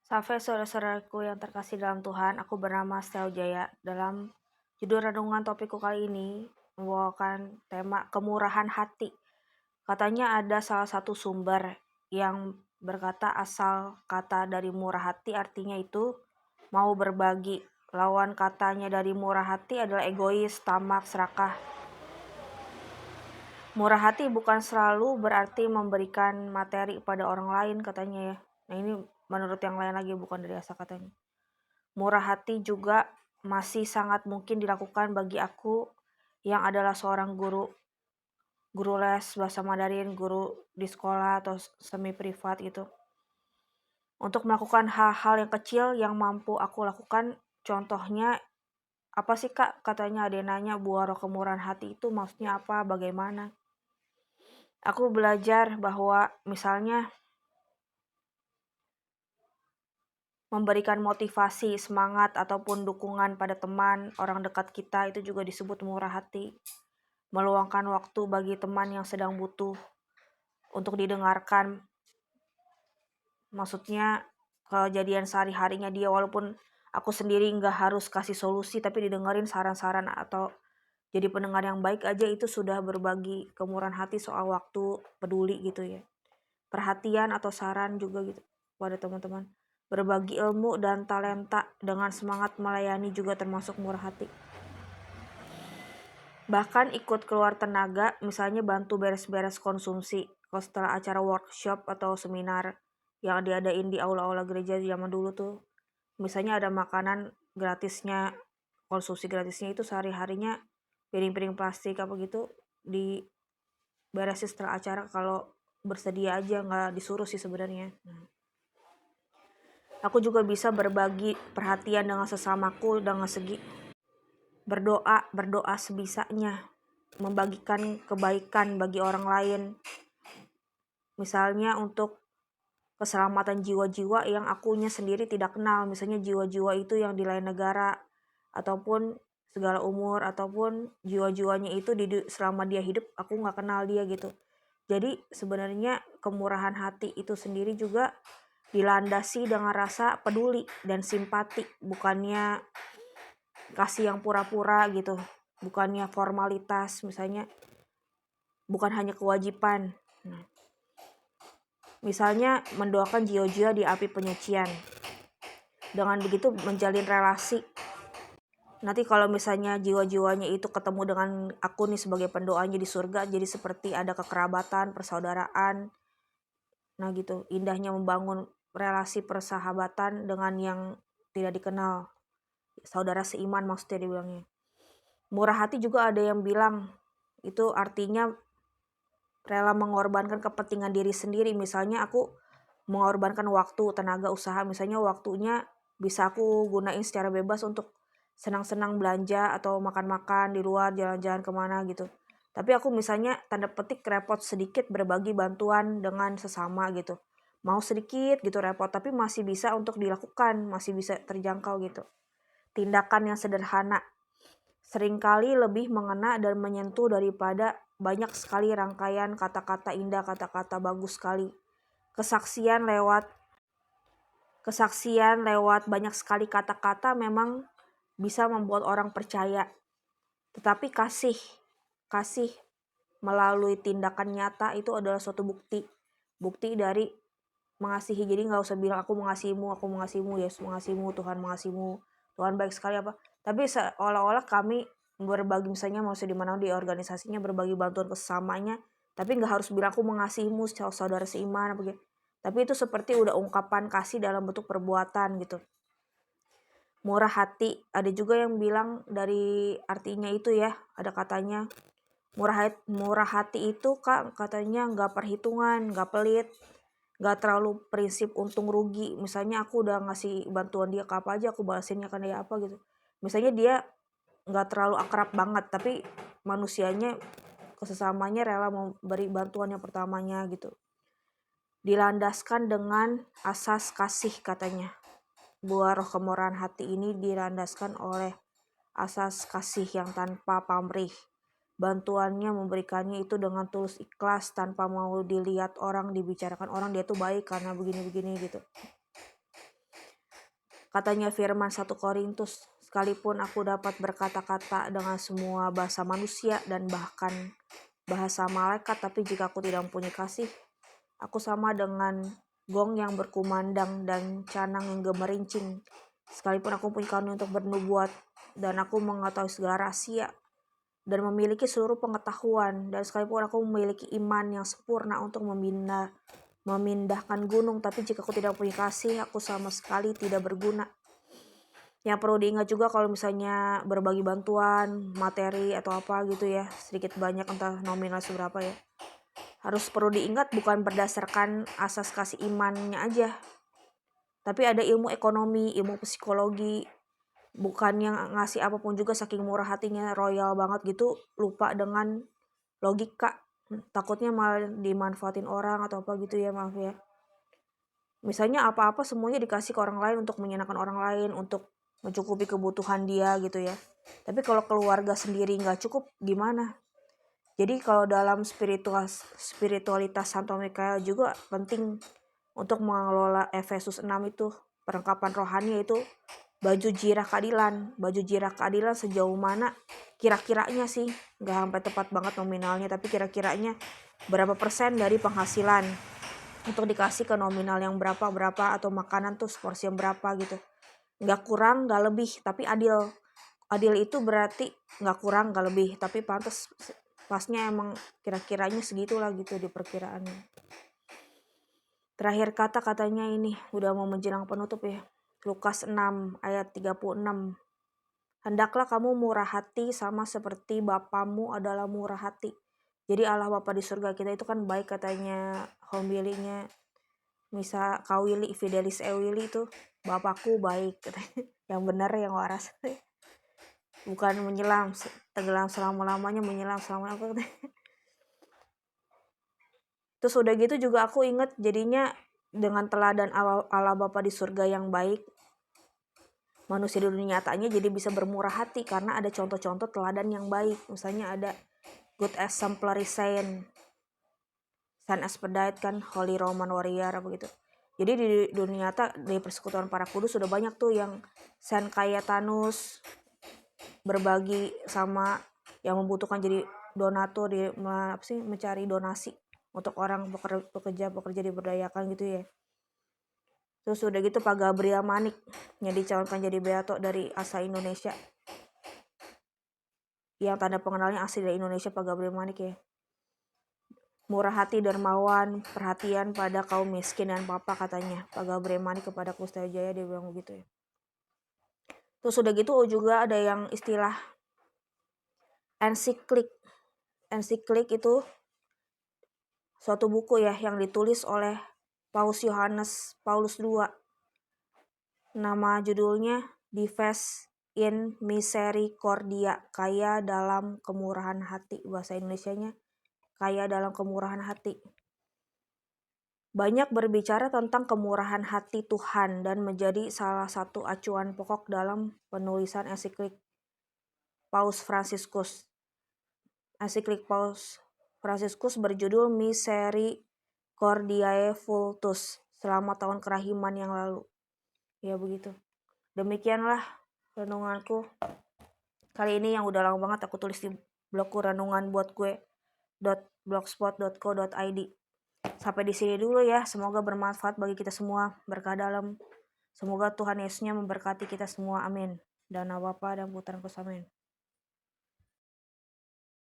Sampai saudara-saudaraku yang terkasih dalam Tuhan, aku bernama Stel Jaya. Dalam judul renungan topikku kali ini membawakan tema kemurahan hati. Katanya ada salah satu sumber yang berkata asal kata dari murah hati artinya itu mau berbagi. Lawan katanya dari murah hati adalah egois, tamak, serakah. Murah hati bukan selalu berarti memberikan materi pada orang lain katanya ya. Nah ini menurut yang lain lagi, bukan dari asal katanya. Murah hati juga masih sangat mungkin dilakukan bagi aku yang adalah seorang guru les bahasa Mandarin, guru di sekolah atau semi privat gitu. Untuk melakukan hal-hal yang kecil yang mampu aku lakukan, contohnya apa sih kak? Katanya ada yang nanya buah roh kemurahan hati itu maksudnya apa, bagaimana? Aku belajar bahwa misalnya memberikan motivasi, semangat, ataupun dukungan pada teman, orang dekat kita itu juga disebut murah hati. Meluangkan waktu bagi teman yang sedang butuh untuk didengarkan. Maksudnya kejadian sehari-harinya dia, walaupun aku sendiri nggak harus kasih solusi, tapi didengerin saran-saran atau jadi pendengar yang baik aja itu sudah berbagi kemurahan hati soal waktu, peduli gitu ya. Perhatian atau saran juga gitu pada teman-teman. Berbagi ilmu dan talenta dengan semangat melayani juga termasuk murah hati. Bahkan ikut keluar tenaga, misalnya bantu beres-beres konsumsi. Kalau setelah acara workshop atau seminar yang diadain di aula-aula gereja zaman dulu tuh, misalnya ada makanan gratisnya, konsumsi gratisnya itu sehari-harinya piring-piring plastik apa gitu diberesin setelah acara, kalau bersedia aja, nggak disuruh sih sebenarnya. Aku juga bisa berbagi perhatian dengan sesamaku dengan segi berdoa sebisanya, membagikan kebaikan bagi orang lain. Misalnya untuk keselamatan jiwa-jiwa yang akunya sendiri tidak kenal, misalnya jiwa-jiwa itu yang di lain negara ataupun segala umur, ataupun jiwa-jiwanya itu selama dia hidup aku nggak kenal dia gitu. Jadi sebenarnya kemurahan hati itu sendiri juga dilandasi dengan rasa peduli dan simpati, bukannya kasih yang pura-pura gitu, bukannya formalitas, misalnya bukan hanya kewajiban. Misalnya mendoakan jiwa-jiwa di api penyucian. Dengan begitu menjalin relasi. Nanti kalau misalnya jiwa-jiwanya itu ketemu dengan aku nih sebagai pendoanya di surga, jadi seperti ada kekerabatan, persaudaraan. Nah gitu, indahnya membangun relasi persahabatan dengan yang tidak dikenal. Saudara seiman maksudnya dibilangnya. Murah hati juga ada yang bilang itu artinya rela mengorbankan kepentingan diri sendiri. Misalnya aku mengorbankan waktu, tenaga, usaha, misalnya waktunya bisa aku gunain secara bebas untuk senang-senang belanja atau makan-makan di luar, jalan-jalan kemana gitu. Tapi aku misalnya tanda petik repot sedikit berbagi bantuan dengan sesama gitu. Mau sedikit gitu repot, tapi masih bisa untuk dilakukan, masih bisa terjangkau gitu. Tindakan yang sederhana seringkali lebih mengena dan menyentuh daripada banyak sekali rangkaian kata-kata indah, kata-kata bagus sekali. Kesaksian lewat banyak sekali kata-kata memang bisa membuat orang percaya. Tetapi kasih melalui tindakan nyata itu adalah suatu bukti dari mengasihi. Jadi nggak usah bilang aku mengasihimu, Yesus mengasihimu, Tuhan baik sekali apa. Tapi seolah-olah kami berbagi, misalnya maksudnya di mana di organisasinya berbagi bantuan ke sesamanya, tapi nggak harus bilang aku mengasihimu saudara seiman apa gitu. Tapi itu seperti udah ungkapan kasih dalam bentuk perbuatan gitu. Murah hati, ada juga yang bilang dari artinya itu ya, ada katanya murah hati itu kak katanya nggak perhitungan, nggak pelit, nggak terlalu prinsip untung rugi. Misalnya aku udah ngasih bantuan dia ke apa aja, aku balasinnya kan dia apa gitu. Misalnya dia nggak terlalu akrab banget, tapi manusianya kesesamanya rela memberi bantuan yang pertamanya gitu. Dilandaskan dengan asas kasih katanya. Buah roh kemurahan hati ini dilandaskan oleh asas kasih yang tanpa pamrih. Bantuannya memberikannya itu dengan tulus ikhlas tanpa mau dilihat orang, dibicarakan orang dia tuh baik karena begini-begini gitu. Katanya firman 1 Korintus, sekalipun aku dapat berkata-kata dengan semua bahasa manusia dan bahkan bahasa malaikat, tapi jika aku tidak mempunyai kasih, aku sama dengan gong yang berkumandang dan canang yang gemerincing. Sekalipun aku punya karunia untuk bernubuat dan aku mengetahui segala rahasia dan memiliki seluruh pengetahuan, dan sekalipun aku memiliki iman yang sempurna untuk memindahkan gunung, tapi jika aku tidak punya kasih, aku sama sekali tidak berguna. Yang perlu diingat juga kalau misalnya berbagi bantuan, materi atau apa gitu ya, sedikit banyak entah nominal seberapa ya, harus perlu diingat bukan berdasarkan asas kasih imannya aja, tapi ada ilmu ekonomi, ilmu psikologi. Bukan yang ngasih apapun juga saking murah hatinya, royal banget gitu, lupa dengan logika. Takutnya malah dimanfaatin orang atau apa gitu ya, maaf ya. Misalnya apa-apa semuanya dikasih ke orang lain untuk menyenangkan orang lain, untuk mencukupi kebutuhan dia gitu ya. Tapi kalau keluarga sendiri nggak cukup gimana? Jadi kalau dalam spiritualitas Santo Mikael juga penting untuk mengelola Efesus 6 itu, perlengkapan rohani, itu baju jirah keadilan. Baju jirah keadilan sejauh mana kira-kiranya sih, nggak sampai tepat banget nominalnya, tapi kira-kiranya berapa persen dari penghasilan untuk dikasih ke nominal yang berapa atau makanan tuh porsi yang berapa gitu. Nggak kurang nggak lebih, tapi adil. Adil itu berarti nggak kurang nggak lebih, tapi pantas pasnya emang kira-kiranya segitulah gitu di perkiraannya. Terakhir katanya ini udah mau menjelang penutup ya. Lukas 6 ayat 36. Hendaklah kamu murah hati sama seperti Bapamu adalah murah hati. Jadi Allah Bapa di surga kita itu kan baik, katanya homilinya Misa Kawili Fidelis Ewili itu, Bapakku baik katanya. Yang benar yang waras. Bukan menyelam, tenggelam selama-lamanya, menyelam selama-lamanya. Terus udah gitu juga aku inget jadinya dengan teladan Allah Bapa di surga yang baik, manusia di dunia nyatanya jadi bisa bermurah hati karena ada contoh-contoh teladan yang baik. Misalnya ada good exemplary saint Expedite kan, Holy Roman Warrior apa gitu. Jadi di dunia nyata di persekutuan para kudus sudah banyak tuh yang Saint Cayetanus berbagi sama yang membutuhkan, jadi donatur, di mencari donasi untuk orang pekerja diberdayakan gitu ya. Terus udah gitu Pak Gabriel Manik yang dicalonkan jadi beato dari ASA Indonesia, yang tanda pengenalnya asli dari Indonesia, Pak Gabriel Manik ya. Murah hati, dermawan, perhatian pada kaum miskin dan papa, katanya Pak Gabriel Manik kepada Kustajaya, dia bilang begitu ya. Terus udah gitu juga ada yang istilah ensiklik. Ensiklik itu suatu buku ya yang ditulis oleh Paus Yohanes Paulus II. Nama judulnya Dives in Misericordia, kaya dalam kemurahan hati. Bahasa Indonesianya kaya dalam kemurahan hati. Banyak berbicara tentang kemurahan hati Tuhan dan menjadi salah satu acuan pokok dalam penulisan ensiklik Paus Fransiskus. Ensiklik Paus Fransiskus berjudul Misericordiae Vultus, selama tahun kerahiman yang lalu. Ya begitu. Demikianlah renunganku kali ini yang udah lama banget aku tulis di blogku renungan buat gue .blogspot.co.id. Sampai di sini dulu ya. Semoga bermanfaat bagi kita semua, berkah dalam. Semoga Tuhan Yesusnya memberkati kita semua. Amin. Dan Bapa dan Putra dan Roh Kudus. Amin.